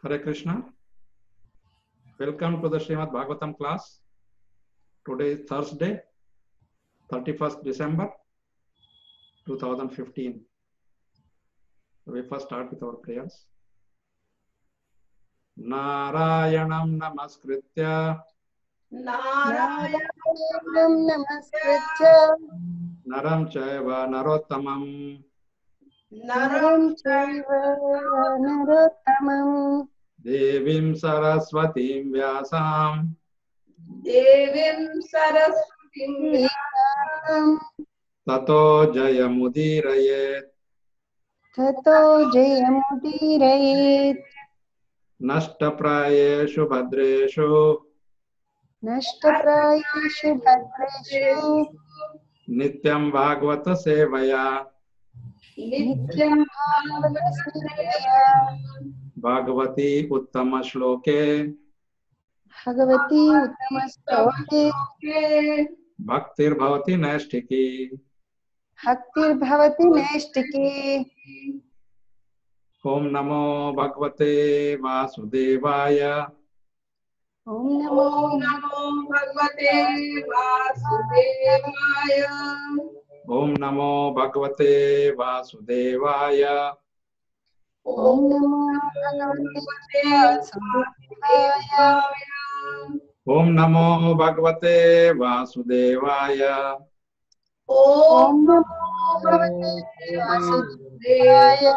Hare Krishna. Welcome to the Srimad Bhagavatam class. Today is Thursday, 31st December 2015. We first start with our prayers. Narayanam namaskritya Narayanam namaskritya naram chaiva narottamam naram chaiva narottamam devim saraswatim vyasam vyasam tato jayamudirayet tato jayamudirayet nashtaprayeshu bhadreshu nashtaprayeshu bhadreshu nityam bhagavata sevaya nityam bhagavasya Bhagavati uttama shloke bhagavati uttamastoke bhaktir bhavati naishtiki. bhaktir bhavati naishtiki. Om namo bhagavate vasudevaya. Om namo Bhagavate Vasudevaya. Om namo bhagavate vasudevaya. Om namo bhagavate vasudevaya. Om namo bhagavate vasudevaya. Om namo bhagavate vasudevaya.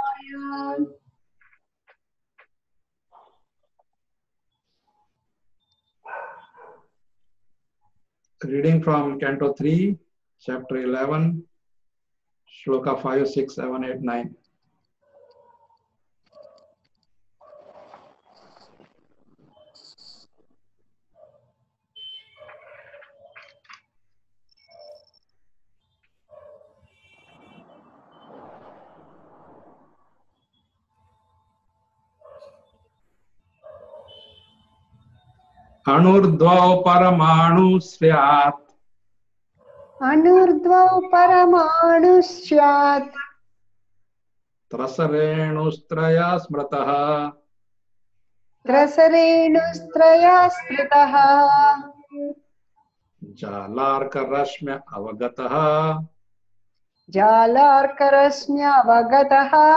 Reading from Canto 3, Chapter 11, Sloka 5, 6, 7, 8, 9. Anurdvau paramanu sryat Anurdvau paramanusyat trasarenustraya smrataha trasarenustraya smritaha jalarkarashmya avagataha jalarkarasmya avagataha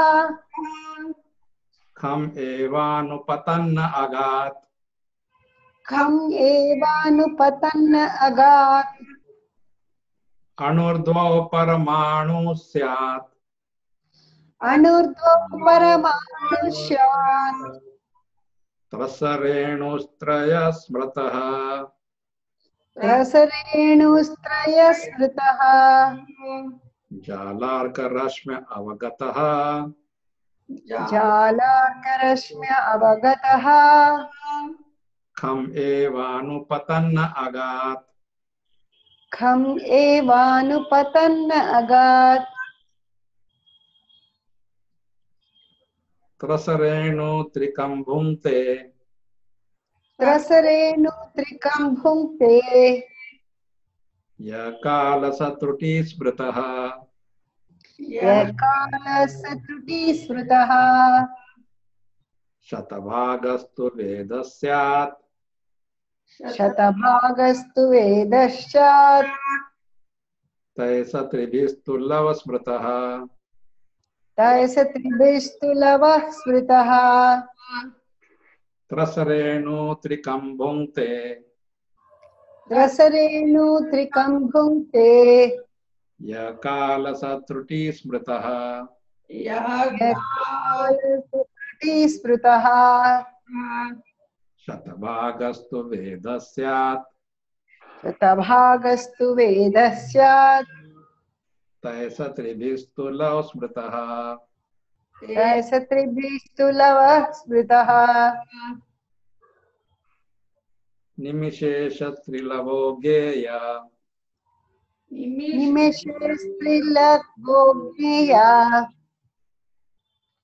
kham evanupatanna agat kham evanupatanna agat anurdvau paramanu syat Anurdvau paramanusyat trasarenustraya smrataha trasarenustraya smritaha jalarkarashmya avagataha jalarkarasmya avagataha kham evanupatanna agat kham evanupatanna agat trasarenu trikam bhungte trasarenu trikam bhungte yakala satruti smritaha yakala satruti smritaha shatabhagastu vedasyat shatabhagastu vedasyat taisa tribhistu lava smritaha taisa tribhistu lavah smritaha trasarenu trikam bhungte trasarenu trikam bhungte yakala satruti smritaha yakala satruti smritaha shatabhagastu vedasyat shatabhagastu vedasyat taisa tribhistu lava smritaha taisa tribhistu lavah smritaha nimishesha trilavo geya nimeshestrilakbogneya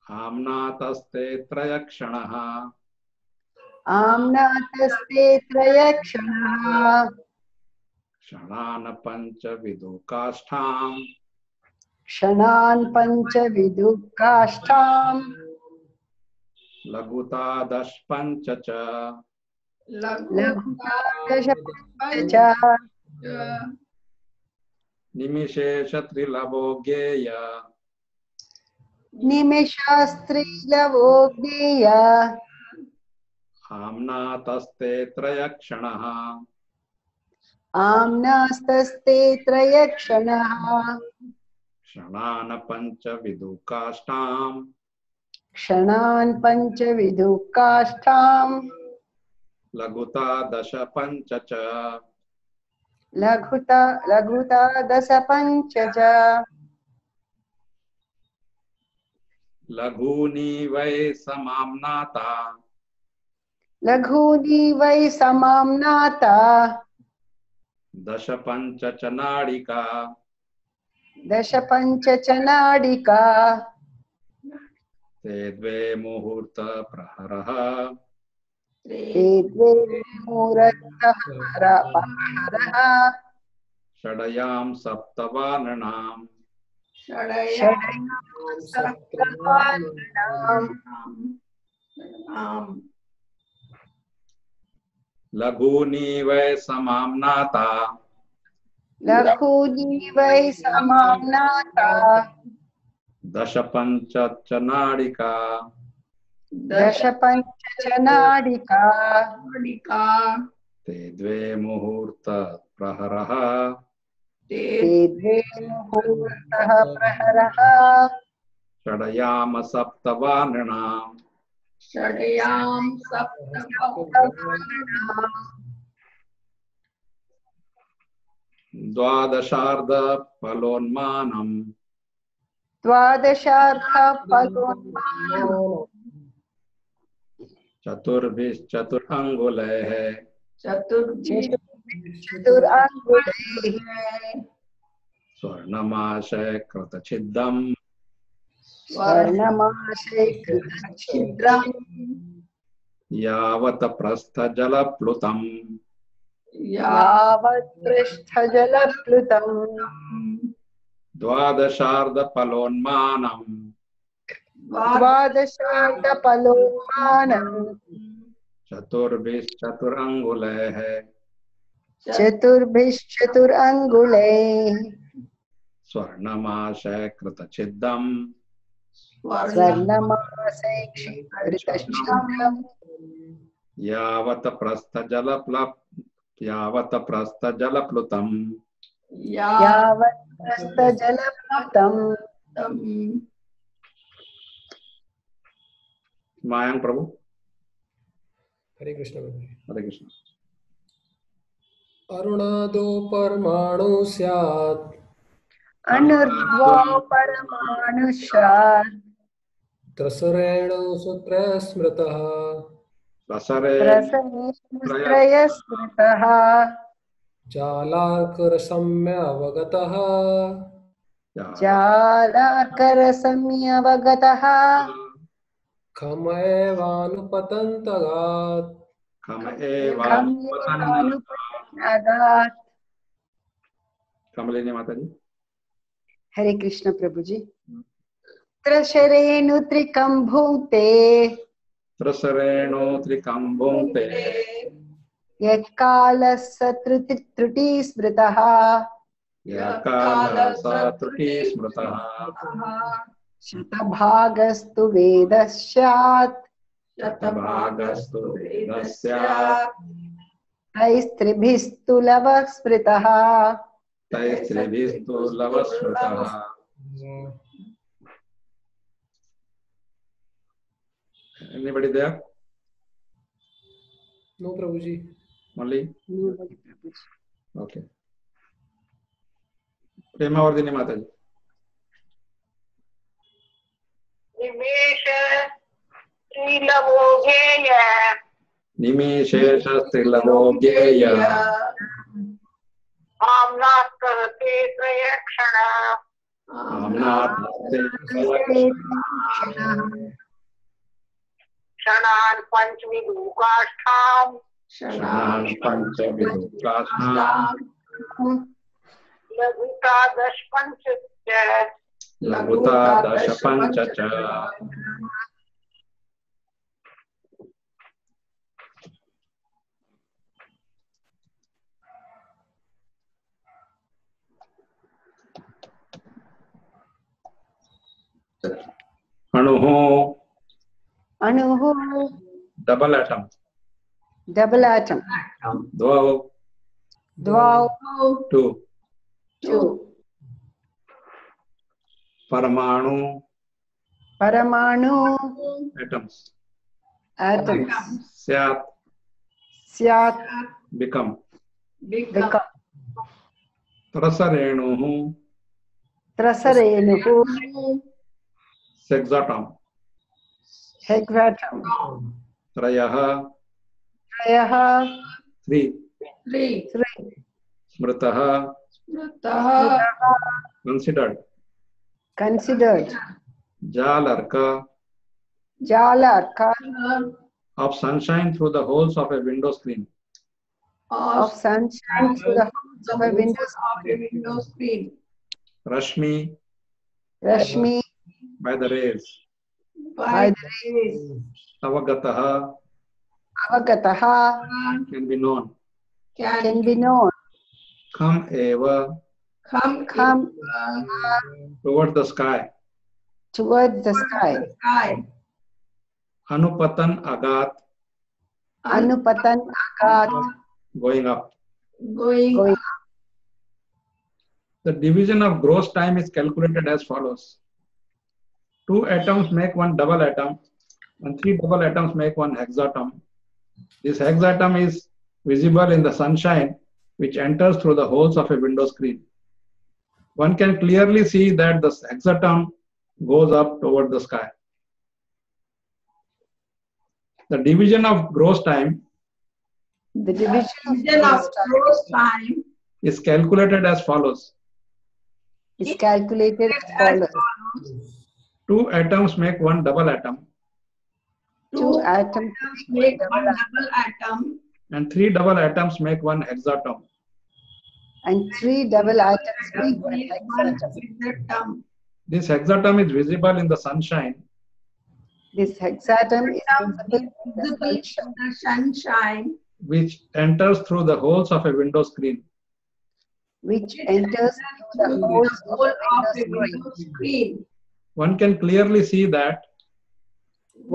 amnataste trayakshanaha amnataste trayakshanaha kshanana pancha vidukashtham kshanan pancha vidukashtam लघुता दश पंच च लघुतादश पञ्च च निमिषेश त्रिलभो ज्ञेय निमिषास्त्रीलवो ज्ञेय आम्नातस्ते त्रयक्षणः आम्नास्तस्ते त्रयक्षणः क्षणान् पंच विदुकाष्टाम् क्षणान् पञ्चविधुः काष्ठाम् लघुता दश पंच च लघुता दश पञ्च च लघूनि वै समाम्नाता लघूनि वै समाम्नाता दश पंच च नाडिका दश पञ्च च नाडिका ते द्वे मुहूर्त प्रहरः ते द्वे मुहूर्तः परः षडयां सप्तवाननाम् षडयां सप्तवाननाम् लघूनि वै समाम्नाता लघूनि वै समाम्नाता दश पंच च नाडिका दश पञ्च च नाडिका ते द्वे मुहूर्त प्रहरः ते द्वे मुहूर्तः प्रहरः षडयाम सप्तवाननाम् द्वादशार्ध फलोन्मानम् द्वादशार्धफलोन्मानम् चतुर्भिश्चतुरङ्गुलैः चतुरङ्गुलैः स्वर्णमाशय कृतछिद्दम् स्वर्णमाशैकृतच्छिद्रम् यावत् प्रस्थजलप्लुतम् यावत् पृष्ठजलप्लुतम् द्वादशार्ध फलोन्मानम् द्वादशार्धफलोन्मानम् चतुर्भिश्चतुरङ्गुलैः चतुर्भिश्चतुरङ्गुलैः स्वर्णमाशय कृतछिद्दम् स्वर्णमाशैकृतच्छिद्रम् यावत् प्रस्थजलप्लुतम् यावत् प्रस्थजलप्लुतम् मायंग प्रभु हरे कृष्ण प्रभु। हरे कृष्ण। अरुणादो परमाणु स्यात् अनुर्ध्वो परमाणुषात् त्रसरेणु सूत्र स्मृतः त्रयस्मृतः जालार्करसम्यवगतः जालाकरसंयवगतः खमएवानुपतन्तगात् खम्येवानुपतन्नगात्। कमलिनी माता जी। हरे कृष्ण प्रभु जी। त्रशरेणु त्रिकं भुङ्क्ते त्रसरेणु त्रिकं भुङ्क्ते यत्कालः स त्रुटि स्मृतः यत्कालः स त्रुटि स्मृतः शतभागस्तु वेदः स्यात् शतभागस्तु वेदः स्यात् तैस्त्रिभिस्तु लवः स्मृतः तैस्त्रिभिस्तु लवः स्मृतः। Anybody there? No Prabhu ji. Only? Okay. Premavardhini माता जी। निमेशेष त्रिलवो ज्ञेय आम्नास्ते त्रयक्षण आम्नास्ते क्षणान् पञ्चविदुकाष्ठाम् क्षणान् पञ्चविदुकाष्ठाम् लघुता दश पञ्च च लघुता दश पञ्च च Anuhu, Anuhu, double atom. double atom. Dvau, Dvau, two. two. Paramanu, Paramanu, atoms. atoms. Syat, Syat, become. become. Trasarenuhu, Trasarenuhu, sexatom. hexatom. Trayaha, Trayaha, three. Three. Smritaha, considered. considered. Jalarka, Jalarka, of sunshine through the holes of a window screen. of sunshine through the holes of a window. Screen. Rashmi, Rashmi, by the rays. by the rays. Avagataha, Avagataha, can be known. can be known. Come eva, Come toward the sky. Towards the sky. sky. Anupatan agat, Anupatan akat, going up. Going going. The division of gross time is calculated as follows. 2 atoms make one double atom, and 3 double atoms make one hexatom. This hexatom is visible in the sunshine which enters through the holes of a window screen. One can clearly see that the hexatom goes up toward the sky. The division of gross time The division Division of of gross time is calculated as follows. is calculated as follows. 2 atoms make one double atom, Two atoms make one double atom, and 3 double atoms make one hexatom. and 3 double atoms make one make one hexatom. hexatom. This hexatom is visible in the sunshine This hexatom is Hexatom visible in the is visible sunshine, in the sunshine, which enters through the holes of a window screen. which enters through the holes of hole a of a window window screen. screen. One can clearly see that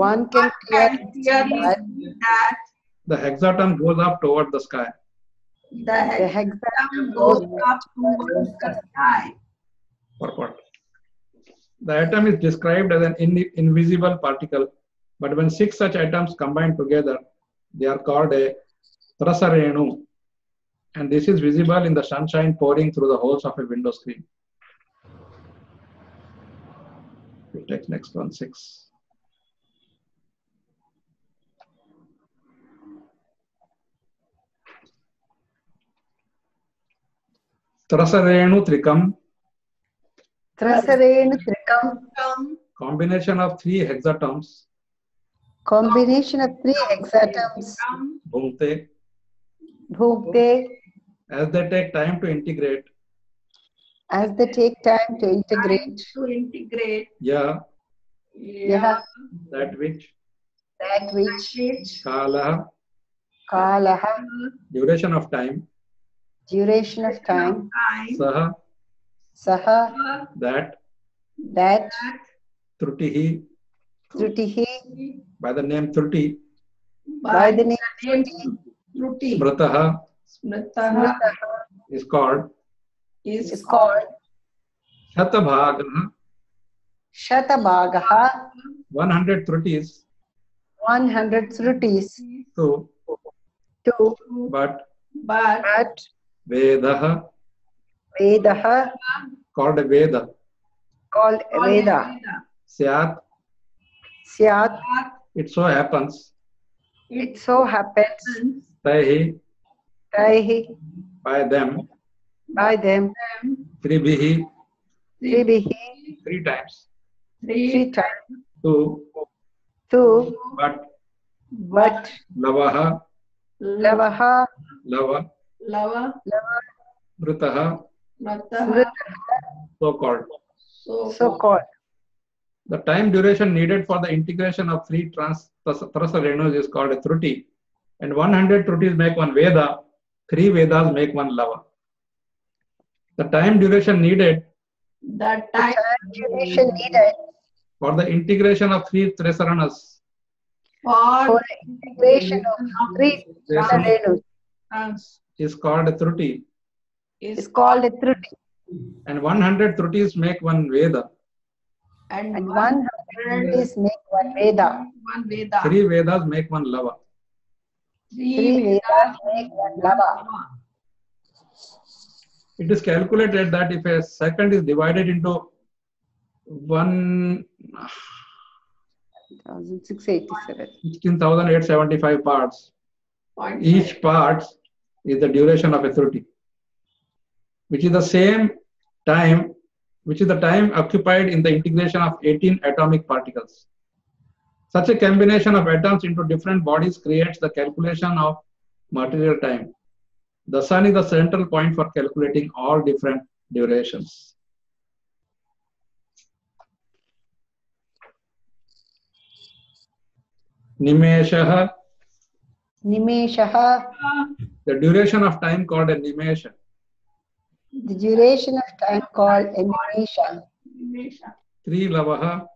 One can clearly see that see that the hexatom goes up toward the sky. the the hexatom hexatom goes goes up towards the sky. Purport. The atom is described as an invisible particle, but when 6 such atoms combine together, they are called a Trasarenu, and this is visible in the sunshine pouring through the holes of a window screen. We'll take next one, 6. Trasarenu Trikam, Trasarenu Trikam, combination of 3 hexatoms, combination of 3 hexatoms, Bhumte, Bhukte, as they take time to integrate, as they take time to integrate, To integrate Ya, Yaha, that which, that which, Kala, Kalaha, duration of time, duration of time, Saha, Saha, that, that, Trutihi, Trutihi, by the name Truti, by the name Truti. Smrataha Smritaha is called is called Shatabhagaha, Shatabhagaha, 100 Trutis, 100 Srutis, so, two, but but but Vedaha, Vedaha, called a Veda, called Veda, Syat, Syat, it so happens, it so happens, Tahi, Taihi, by them, by them, Tribihi, Tribihi, 3 times, 3 times, two, two, but but Lavaha, Lavaha, Lava, Lava, Vritaha, Mataha, so called. so called. The time duration needed for the integration of 3 Trasarenus is called a Truti, and 100 Trutis make one Veda, 3 Vedas make one Lava. The time duration needed the The time time duration needed For the integration of three Trisaranas, For integration of three Renus is called a Truti, is called a Truti, and 100 Trutis make one Veda. and 100 is make one Veda. One Veda. Three Vedas make one Lava. Three Vedas make one Lava. It is calculated that if a second is divided into 16,875 parts, each part is the duration of a Truti, which is the same time, which is the time occupied in the integration of 18 atomic particles. Such a combination of atoms into different bodies creates the calculation of material time. The sun is the central point for calculating all different durations. Nimeshaha, Nimeshaha, the duration of time called a Nimesha. the duration of time called a Nimesha. Three Lavaha,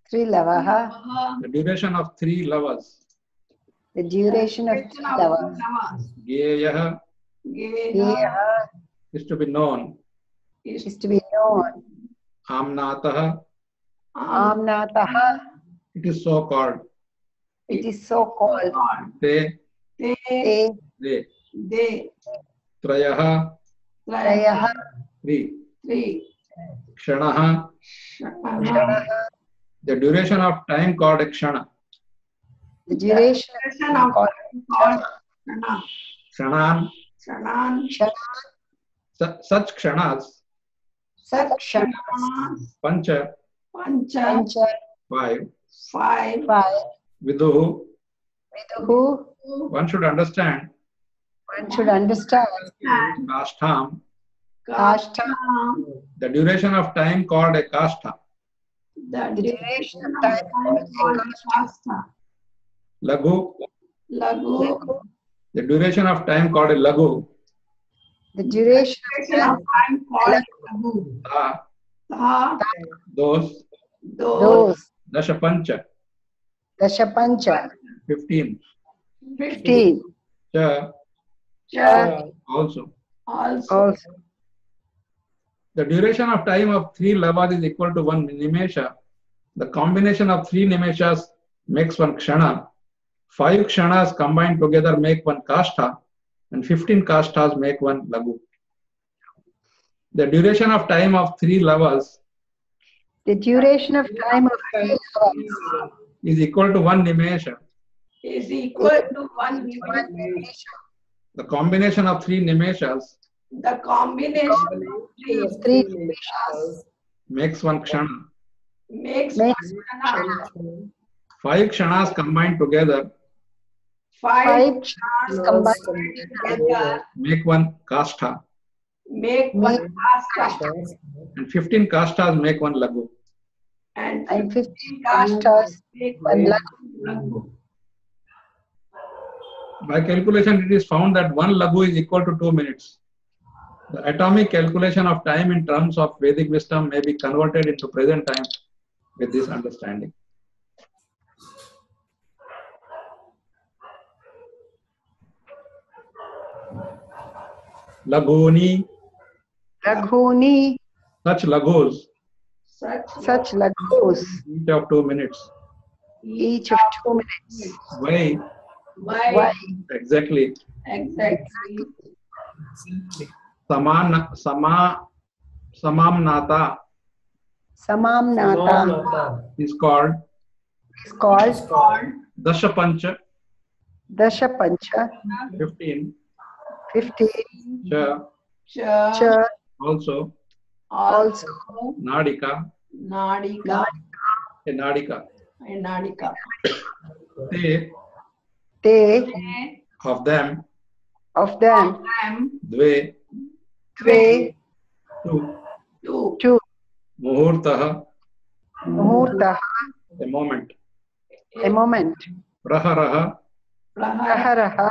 Three Lavaha, the duration of three Lavas. the duration of three Lavas. Geyaha Geha is to be known. is to be known. Amnataha, Amnataha, it is so called. it is so called. Te, Te, De. They, Trayaha, Trayaha, three. three, Kshanaha, Shanaha, the duration of time called a Kshana. the duration of time called Kshanan, Shanan, Shana, such Kshanas, Sakshana, Pancha, Pancha, Pancha, five. five, Viduhu, Viduhu, one should understand. one should understand. Kashtham, Kashta, the duration of time called a Kashtha. the duration of time called a Kashta, Laghu, Lagu, the duration of time called a Laghu. the duration of time time called Lagu, Ta, Tha, those. those. Dashapancha, Dashapancha, 15. 15. Cha, Cha, also. also, The duration of time of three lavas is equal to one nimesha. The combination of three nimeshas makes one kshana. 5 kshanas combined together make one kashtha, and 15 kashthas make one lagu. The duration of time of three lavas the duration of time of three hours is equal to one nimesha. is equal to one one minute. nimesha. The combination of three nimeshas The combination of Three nimeshas makes one kshana. makes makes one 5 kshanas combined together five 5 kshanas combined together make one kashtha, make one kashta, and 15 kashthas make one lagu. and and 15 kashtas make one lagu. By calculation, it is found that one lagu is equal to 2 minutes. The atomic calculation of time in terms of Vedic wisdom may be converted into present time with this understanding. Laguni, Laghuni, such lagus, such laghus, each of 2 minutes. each of 2 minutes. Why? Why? Exactly. Exactly. Samamnata Samamnata is called is called Called Dashapancha, Dashapancha, 15. 15, Cha, Cha, also also Nadika, Nadika, a Nadika. and Nadika. They, Te, of them, of them, Dve, Tve, two, Two, Muhurtaha, Muhurta, a moment, a moment, Praharaha, Praharaha,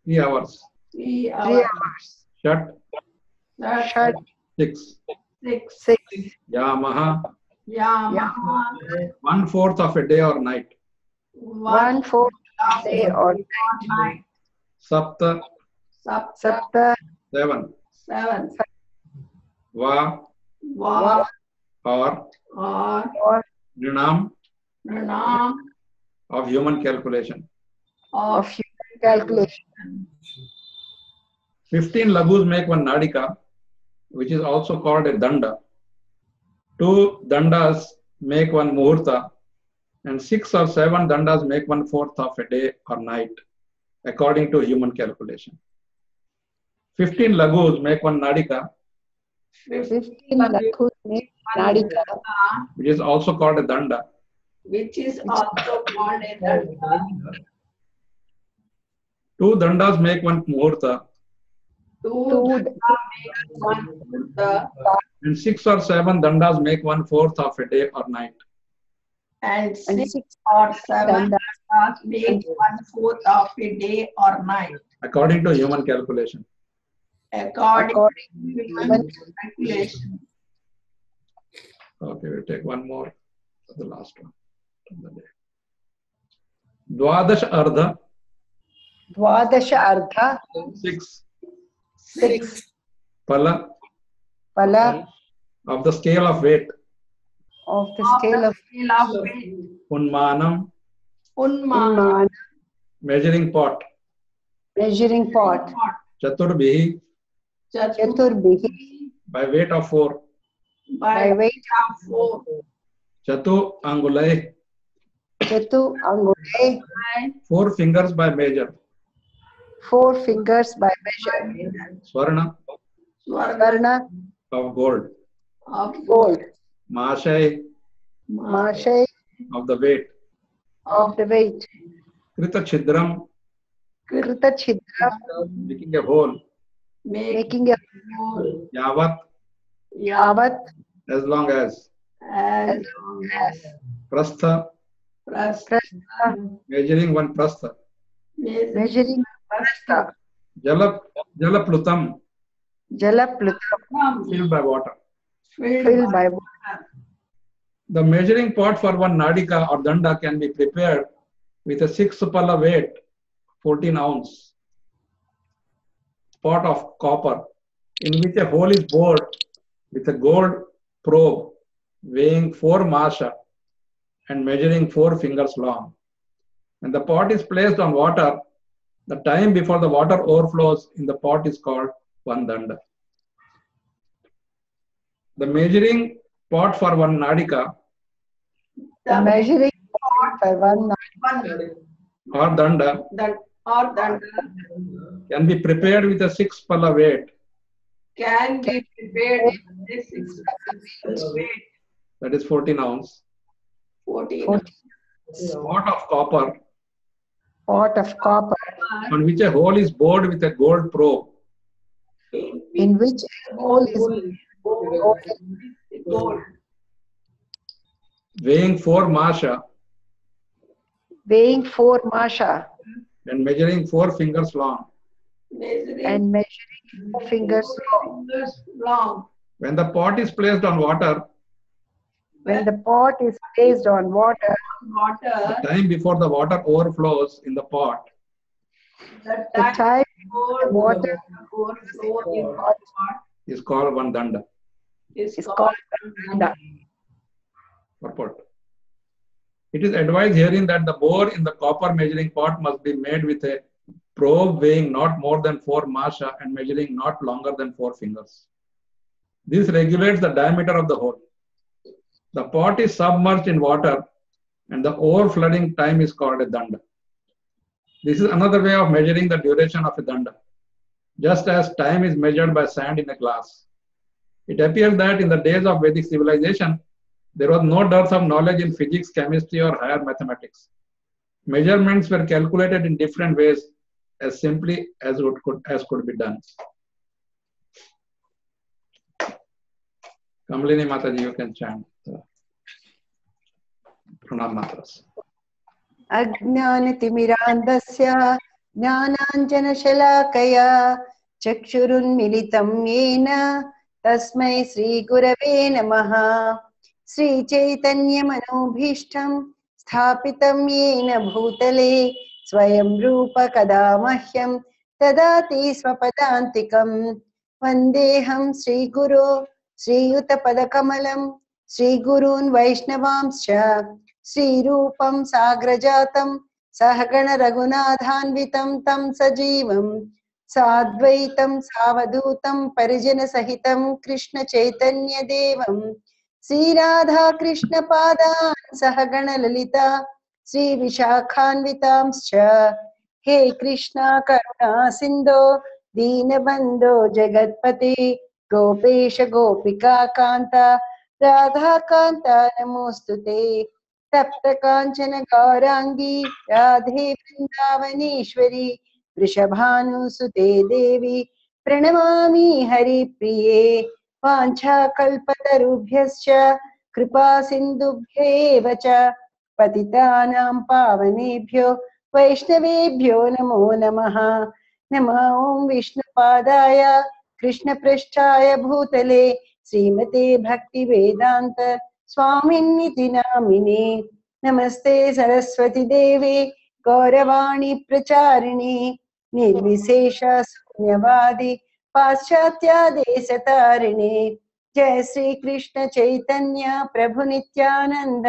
3 hours, 3 3 hours, hours, Shat, Shat, 6, 6, 6, Yamaha, Yamaha. 1/4 of a day or night. 1/4 day or night. Sapta, Sapta. Sapta, 7. 7. Va, Va. or Or Nrinam Pranam. of human calculation. of human calculation. 15 laghus make one nadika, which is also called a danda. 2 dandas make one muhurta, and 6 or 7 dandas make 1/4 of a day or night, according to human calculation. 15 laghus make one nadika, 15 lakhus make nadika, which is also called a danda. Which is also called a danda. 2 dandas make one muhurta, Two Two danda make one murta, and 6 or 7 dandas make 1/4 of a day or night. and and 6 6 or 7 dandas dandas make 1/4 of a day or night. According to human calculation. According according to human calculation. Okay, we'll take one more, the last one of the day. Dwadash ardha, Dwadasha ardha, 6 6 pala pala of the scale of weight. of the Of scale the of scale of weight. Unmanam, Unman. Unman, measuring pot. measuring pot. Chaturbhihi, Chaturbhihi, by weight of 4. by weight of 4. Chatu angulai, Chatu angulai, 4 fingers by measure. 4 fingers by measure. Swarna, Swarna, of gold. Of gold. Mashai, Mashai, of the weight. of the weight. Krita chidram, Krita chidra, making a hole. making a hole. Yavat, yavat, as long as. As as Prastha, prastha. prastha, measuring 1 prastha. measuring prastha. Jalaplutam, Jalaplutam, filled by water. filled by water. The measuring pot for one nadika or danda can be prepared with a 6 pala weight, 14 ounce pot of copper, in which a hole is bored with a gold probe weighing 4 masha and measuring 4 fingers long. When the pot is placed on water, the time before the water overflows in the pot is called one danda. The measuring pot for one nadika The measuring pot for one or danda can be prepared with a 6 pala weight, can be prepared with this 6 weight. that is 14 ounce, 14 pot of copper pot of copper, on which a hole is bored with a gold probe in which a hole is gold. weighing 4 masha weighing 4 masha and measuring 4 fingers long. and measuring 4 fingers long. When the pot is placed on water, When the pot is placed on water, the time before the water overflows in the pot the time the water overflow in the pot is called one danda. is is called danda. Purport. It is advised herein that the bore in the copper measuring pot must be made with a probe weighing not more than 4 masha and measuring not longer than 4 fingers. This regulates the diameter of the hole. The pot is submerged in water and the overflooding time is called a danda. This is another way of measuring the duration of a danda, just as time is measured by sand in a glass. It appears that in the days of Vedic civilization, there was no dearth of knowledge in physics, chemistry, or higher mathematics. Measurements were calculated in different ways as simply as could be done. Kamlini Mataji, you can chant Pranam Mantras. अज्ञानतिमिरान्धस्य ज्ञानाञ्जनशलाकया चक्षुरुन्मिलितं येन तस्मै श्रीगुरवे नमः. श्रीचैतन्यमनोभीष्टं स्थापितं येन भूतले स्वयं रूप कदा मह्यं ददाति स्वपदान्तिकं वन्देऽहं श्रीगुरो श्रीयुतपदकमलं श्रीगुरून् वैष्णवांश्च श्रीरूपं साग्रजातं सहगण रघुनाथान्वितं तं सजीवं साद्वैतं सावधूतं परिजनसहितं कृष्ण चैतन्यदेवं श्रीराधा कृष्ण पादान् सहगण ललिता श्री विशाखान्वितांश्च हे कृष्णा करुणा सिन्धो दीनबन्धो जगत्पते गोपेश गोपिका कान्ता राधा कान्ता नमोऽस्तुते तप्त काञ्चन गौराङ्गी राधे वृन्दावनेश्वरी वृषभानुसुते देवी प्रणमामि हरिप्रिये वाञ्छाकल्पतरुभ्यश्च कृपा सिन्धुभ्येव च पतितानां पावनेभ्यो वैष्णवेभ्यो नमो नमः। नमः ॐ विष्णुपादाय कृष्णपृष्ठाय भूतले श्रीमते भक्तिवेदान्त स्वामिन्निति नामिने नमस्ते सरस्वती देवे गौरवाणी प्रचारिणे निर्विशेष शून्यवादी पाश्चात्यादेशतारिणे जय श्री कृष्ण चैतन्य प्रभु नित्यानंद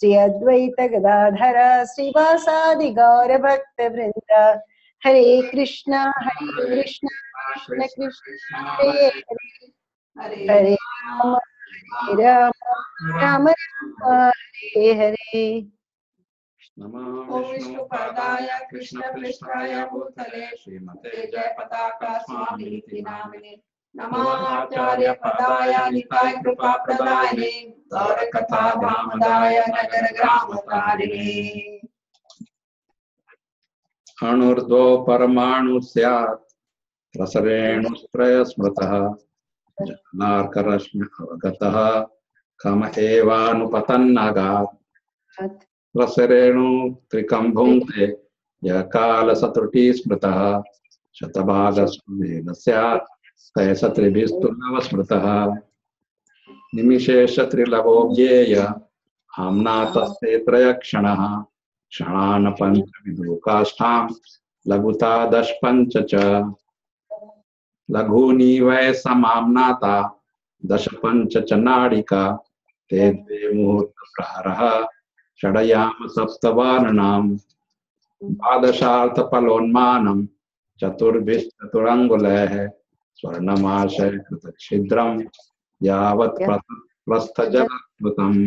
श्री अद्वैत गदाधर श्रीवासादि गौर भक्त वृंद हरे कृष्णा कृष्ण कृष्ण हरे हरे हरे राम राम राम हरे हरे। नमो विष्णुपादाय कृष्णपृष्ठाय भूतले श्रीमते जयपताका स्वामिनिति नामिने नमः आचार्य पदाय निताय कृपा प्रदायिने गौरकथा धामदाय नगर ग्राम तारिणे अणुर्ध्वो परमाणु स्यात् रसरेणुत्रय स्मृतः नार्करश्मि अवगतः कम एवानुपतन्नगात् रसरेणु त्रिकं भुङ्क्ते यः कालसत्रुटी स्मृतः शतभागस्वेन स्यात् तयसत्रिभिस्तु नवस्मृतः निमिषेश त्रिलभो ज्ञेय आम्ना तस्ते त्रयक्षणः क्षणान् पञ्चविदोकाष्ठां लघुता दशपञ्च च लघूनि वै समाम्नाता दशपञ्च च नाडिका ते द्वे मुहूर्तप्रहरः षडयाम सप्तवाननाम् द्वादशार्थफलोन्मानं चतुर्भिश्चतुरङ्गुलैः स्वर्णमाशय कृतच्छिद्रं यावत् प्रस्थजलकृतम्।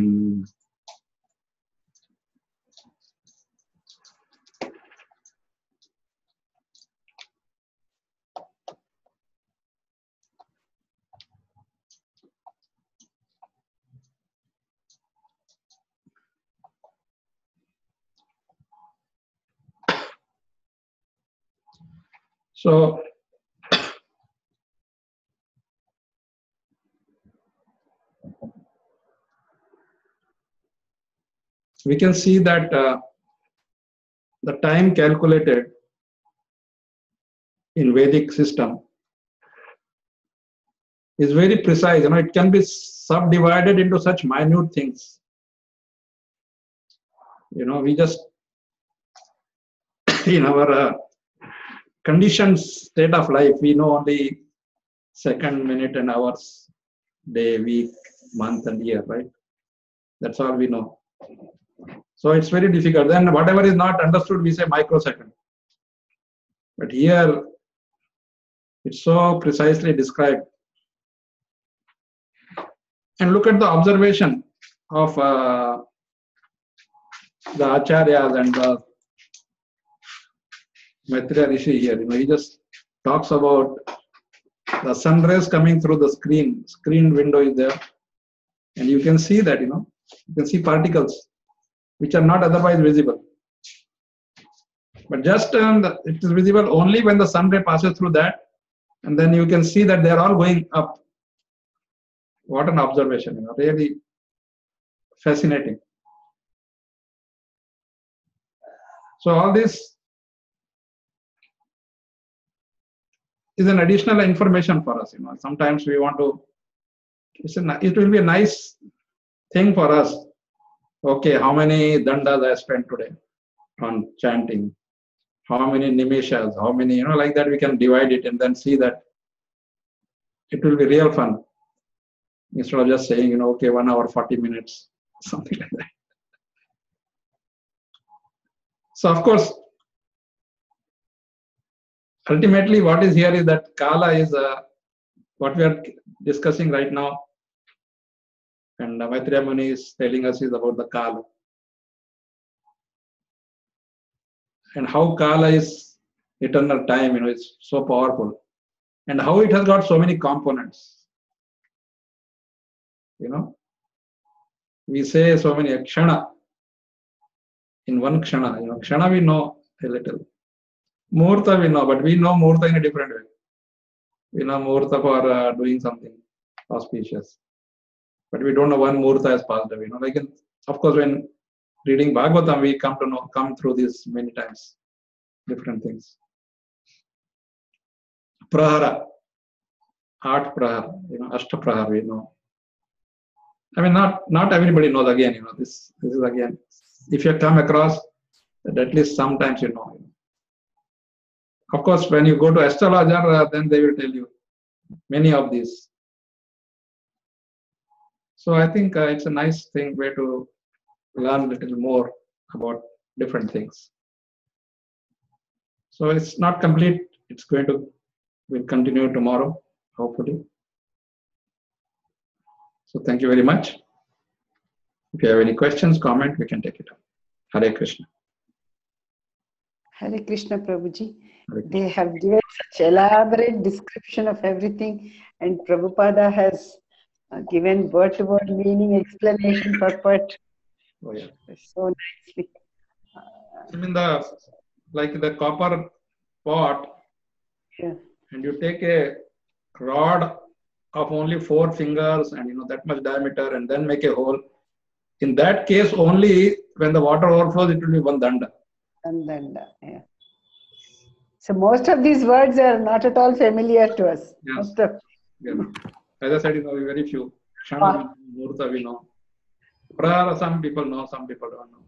So we can see that the time calculated in Vedic system is very precise. You know, it can be subdivided into such minute things. You know, we just in our conditioned state of life, we know only second, minute, and hours, day, week, month, and year, right? That's all we know. So it's very difficult. Then whatever is not understood, we say microsecond. But here, it's so precisely described. And look at the observation of the acharyas and the Maitreya Rishi here. You know, he just talks about the sun rays coming through the screen window is there, and you can see that, you know, you can see particles which are not otherwise visible, but just it is visible only when the sun ray passes through that, and then you can see that they are all going up. What an observation, you know, really fascinating. So all this is an additional information for us. You know, sometimes we want to. It will be a nice think for us, okay, how many dandas I spent today on chanting? How many nimishas? How many, like that we can divide it and then see that it will be real fun. Instead of just saying, okay, 1 hour, 40 minutes, something like that. So, of course, ultimately what is here is that Kala is what we are discussing right now. And Maitreya Muni is telling us is about the Kala. And how Kala is eternal time, it's so powerful. And how it has got so many components. We say so many kshana. In one kshana, kshana we know a little. Murta we know, but we know murta in a different way. We know murta for doing something auspicious. But we don't know when murta has passed away. Of course, when reading Bhagavatam, we come through this many times. Different things. Prahara. Art prahara. Ashta prahara we know. I mean, not everybody knows again, this is again, if you come across that at least sometimes you know. Of course, when you go to astrologer, then they will tell you many of these. So I think it's a nice way to learn a little more about different things. So it's not complete. We'll continue tomorrow, hopefully. So thank you very much. If you have any questions, comment, we can take it up. Hare Krishna. Hare Krishna, Prabhuji. Hare Krishna. They have given such elaborate description of everything, and Prabhupada has given word-to-word meaning, explanation, purport. Oh, yeah. So nicely. I mean, the copper pot, Yeah. and you take a rod of only 4 fingers and that much diameter and then make a hole. In that case, only when the water overflows, it will be 1 danda. And then, yeah. So most of these words are not at all familiar to us. Yes. Most of, Yeah. As I said, very few. Kshana, Murta we know. Prahara, some people know, some people don't know.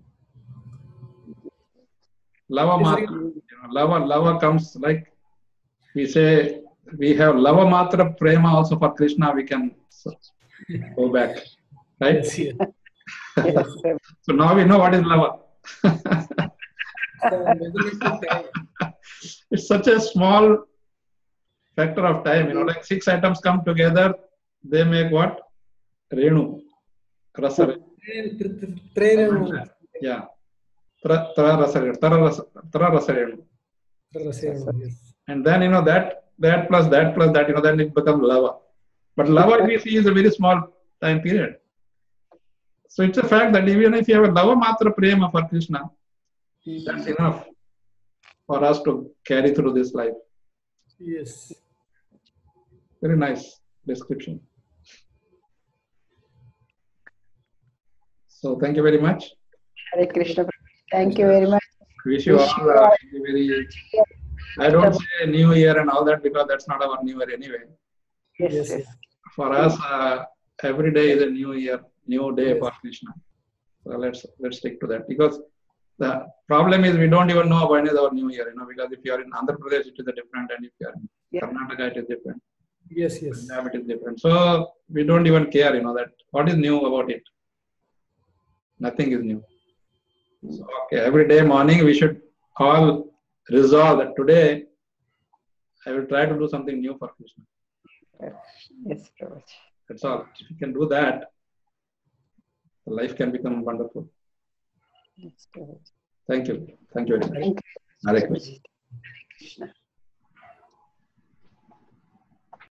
Lava Matra. Lava comes like we say, we have Lava Matra Prema also for Krishna, we can go back. Right? Yes, yes. yes. So now we know what is lava. It's such a small factor of time, like 6 atoms come together, they make what? Renu. Rasa. Yeah. Tara rasa renu. And then, that plus that, then it becomes lava. But lava we see is a very small time period. So it's a fact that even if you have a lava matra prema for Krishna, that's enough for us to carry through this life. Yes. Very nice description. So thank you very much. Hare Krishna. Thank you very much. Wish you all very. I don't say New Year and all that because that's not our New Year anyway. Yes, Yes. For us, every day is a new year, new day for Krishna. So let's stick to that, because the problem is we don't even know when is our new year, because if you are in Andhra Pradesh, it is a different, and if you are in Karnataka, it is different. Yes. Punjab, it is different. So we don't even care, that what is new about it. Nothing is new. So, okay, every day morning we should all resolve that today I will try to do something new for Krishna. Yes, Prabhuji. That's all. If you can do that, the life can become wonderful. Yes, Prabhuji. Thank you. Thank you very much. Thank you. Hare Krishna. Krishna.